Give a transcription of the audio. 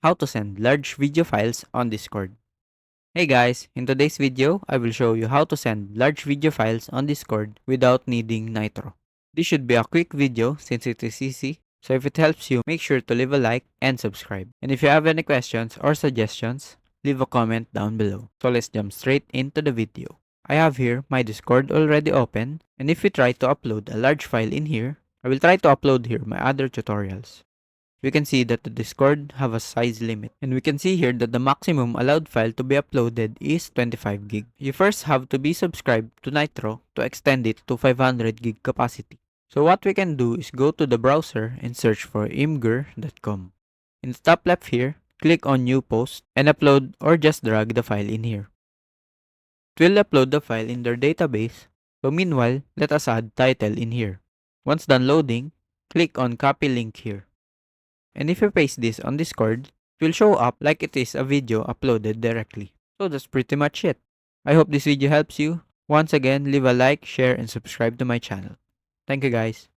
How to send large video files on Discord. Hey guys, in today's video, I will show you how to send large video files on Discord without needing Nitro. This should be a quick video since it is easy, so if it helps you, make sure to leave a like and subscribe. And if you have any questions or suggestions, leave a comment down below. So let's jump straight into the video. I have here my Discord already open, and if we try to upload a large file in here, I will try to upload here my other tutorials. We can see that the Discord have a size limit, and we can see here that the maximum allowed file to be uploaded is 25 gig. You first have to be subscribed to Nitro to extend it to 500 gig capacity. So what we can do is go to the browser and search for imgur.com. In the top left here, click on new post and upload or just drag the file in here. It will upload the file in their database, so meanwhile, let us add title in here. Once done loading, click on copy link here. And if you paste this on Discord, it will show up like it is a video uploaded directly. So that's pretty much it. I hope this video helps you. Once again, leave a like, share, and subscribe to my channel. Thank you guys.